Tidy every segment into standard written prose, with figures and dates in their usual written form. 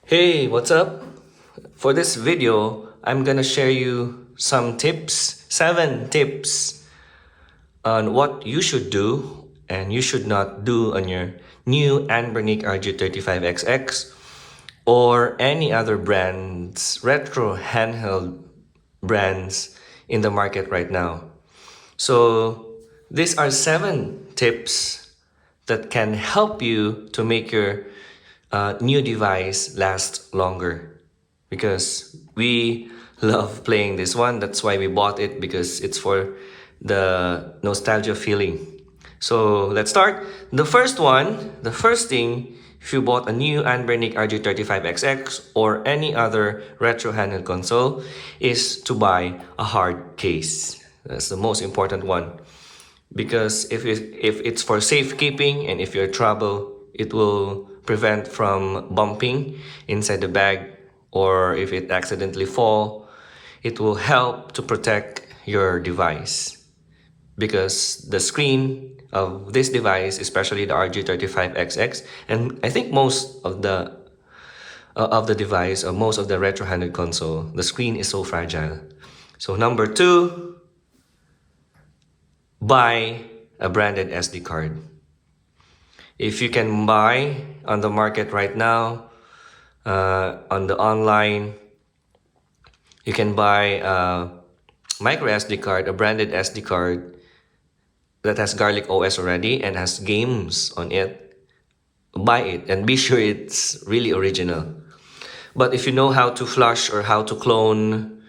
Hey, what's up? For this video, I'm gonna share you some tips, 7 tips on what you should do and you should not do on your new Anbernic rg35xx or any other brands, retro handheld brands in the market right now. So these are 7 tips that can help you to make your new device last longer, because we love playing this one. That's why we bought it, because it's for the nostalgia feeling. So let's start. The first thing, if you bought a new Anbernic RG35XX or any other retro handheld console, is to buy a hard case. That's the most important one, because if it's for safekeeping and if you're trouble, it will prevent from bumping inside the bag, or if it accidentally fall, it will help to protect your device, because the screen of this device, especially the RG35XX, and I think most of the device, or most of the retro-handed console, the screen is so fragile. So number 2, buy a branded SD card. If you can buy on the market right now, on the online, you can buy a micro SD card, a branded SD card that has Garlic OS already and has games on it. Buy it and be sure it's really original. But if you know how to flush or how to clone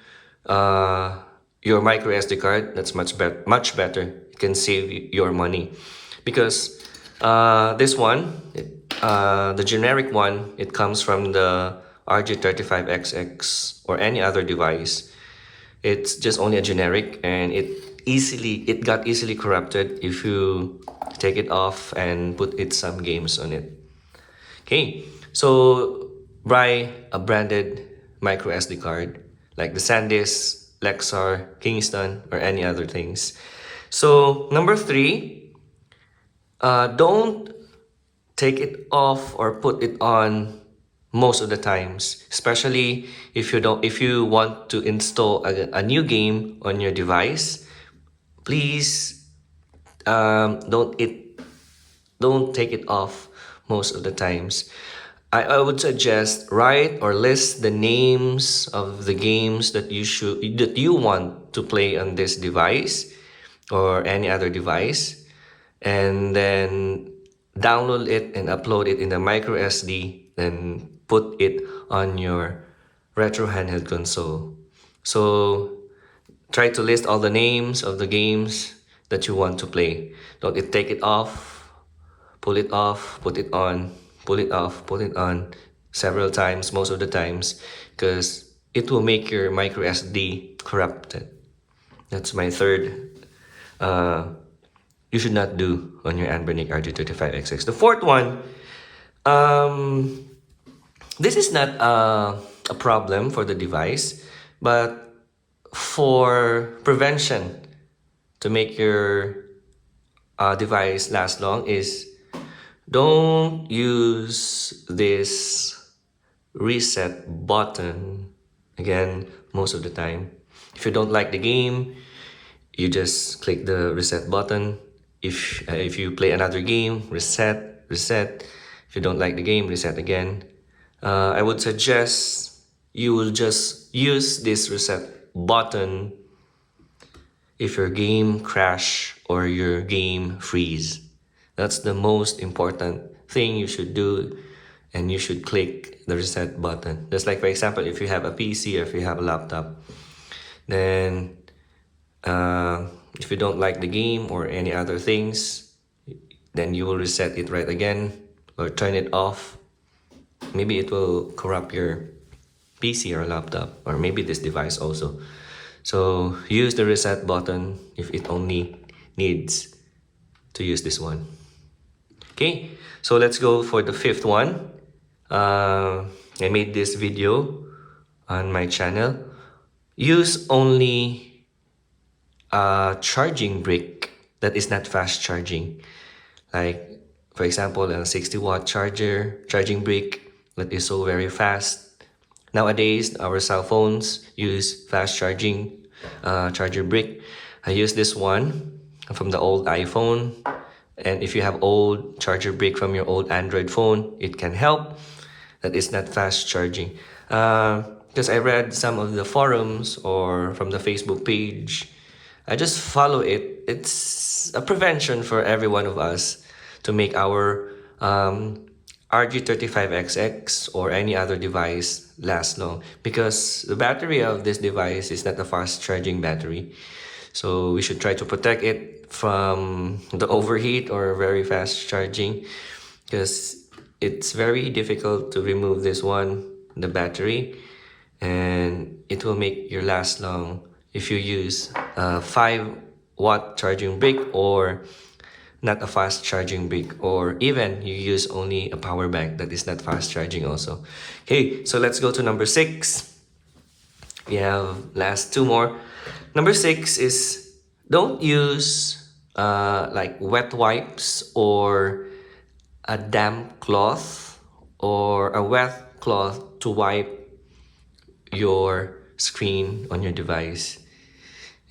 your micro SD card, that's much better. It can save your money, because this one, the generic one, it comes from the rg35xx or any other device. It's just only a generic, and it got easily corrupted if you take it off and put some games on it. Okay, so buy a branded micro SD card like the SanDisk, Lexar, Kingston, or any other things. So number 3, don't take it off or put it on most of the times, especially if you want to install a new game on your device. Please don't take it off most of the times. I would suggest write or list the names of the games that you want to play on this device or any other device, and then download it and upload it in the micro SD, then put it on your retro handheld console. So try to list all the names of the games that you want to play. Don't take it off, pull it off, put it on, pull it off, put it on several times, most of the times, because it will make your micro SD corrupted. That's my third you should not do on your Anbernic RG35XX. The fourth one, this is not a problem for the device, but for prevention, to make your device last long, is don't use this reset button again most of the time. If you don't like the game, you just click the reset button. If you play another game, reset. If you don't like the game, reset again. I would suggest you will just use this reset button if your game crash or your game freeze. That's the most important thing you should do, and you should click the reset button. Just like, for example, if you have a PC or if you have a laptop, then if you don't like the game or any other things, then you will reset it right again or turn it off. Maybe it will corrupt your PC or laptop, or maybe this device also. So use the reset button if it only needs to use this one. Okay, so let's go for the 5th one. I made this video on my channel. Use only a charging brick that is not fast charging. Like, for example, a 60-watt charging brick that is so very fast. Nowadays, our cell phones use fast charging charger brick. I use this one from the old iPhone. And if you have old charger brick from your old Android phone, it can help. That is not fast charging. Because I read some of the forums or from the Facebook page, I just follow it. It's a prevention for every one of us to make our rg35xx or any other device last long, because the battery of this device is not a fast charging battery. So we should try to protect it from the overheat or very fast charging, because it's very difficult to remove this one, the battery, and it will make your last long if you use a 5-watt charging brick or not a fast charging brick, or even you use only a power bank that is not fast charging also. Okay, so let's go to number 6. We have last 2 more. Number 6 is don't use like wet wipes or a damp cloth or a wet cloth to wipe your screen on your device.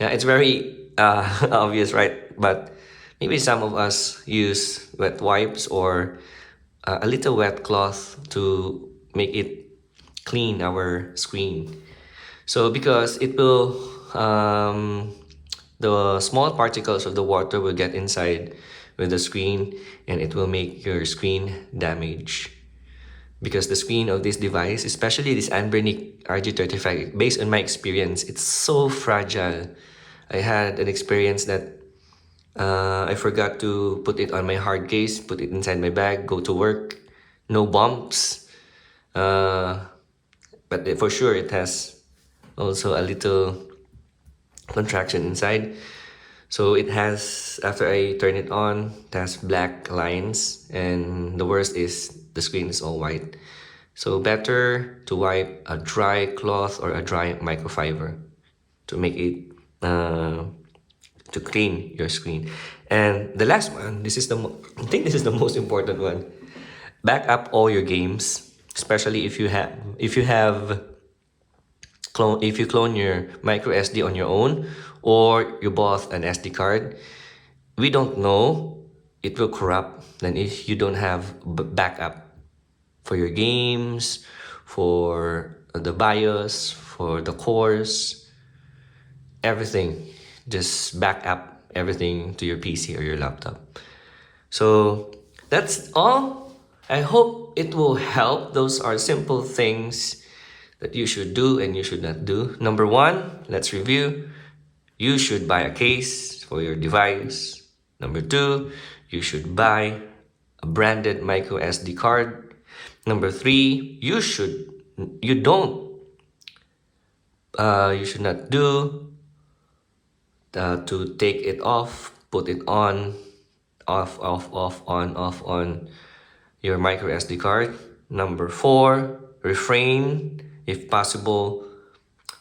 Yeah, it's very obvious, right? But maybe some of us use wet wipes or a little wet cloth to make it clean our screen. So because it will, the small particles of the water will get inside with the screen and it will make your screen damage. Because the screen of this device, especially this Anbernic rg35, based on my experience, it's so fragile. I had an experience that I forgot to put it on my hard case, put it inside my bag, go to work, no bumps. But for sure it has also a little contraction inside. So it has, after I turn it on, it has black lines, and the worst is the screen is all white. So better to wipe a dry cloth or a dry microfiber to make it to clean your screen. And the last one, this is I think this is the most important one. Back up all your games, especially if you clone your micro SD on your own or you bought an SD card. We don't know, it will corrupt then if you don't have backup for your games, for the BIOS, for the cores, everything. Just back up everything to your PC or your laptop. So that's all. I hope it will help. Those are simple things that you should do and you should not do. Number 1, let's review. You should buy a case for your device. Number 2, you should buy a branded micro SD card. Number 3, you should not do to take it off, put it on, off, on your micro SD card. Number 4, refrain, if possible,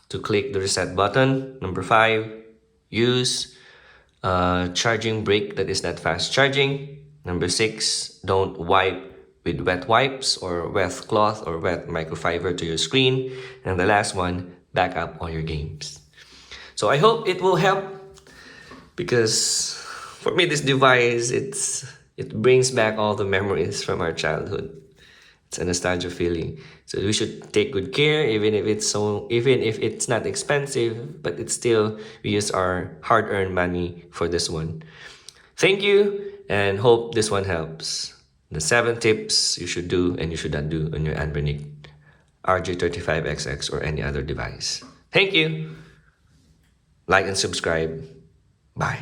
to click the reset button. Number 5, use charging brick that is not fast charging. Number 6, don't wipe with wet wipes or wet cloth or wet microfiber to your screen. And the last one, back up all your games. So I hope it will help, because for me this device, it brings back all the memories from our childhood. It's a nostalgia feeling. So we should take good care, even if it's not expensive, but it's still, we use our hard-earned money for this one. Thank you, and hope this one helps. The 7 tips you should do and you should not do on your Anbernic rg35xx or any other device. Thank you. Like and subscribe. Bye.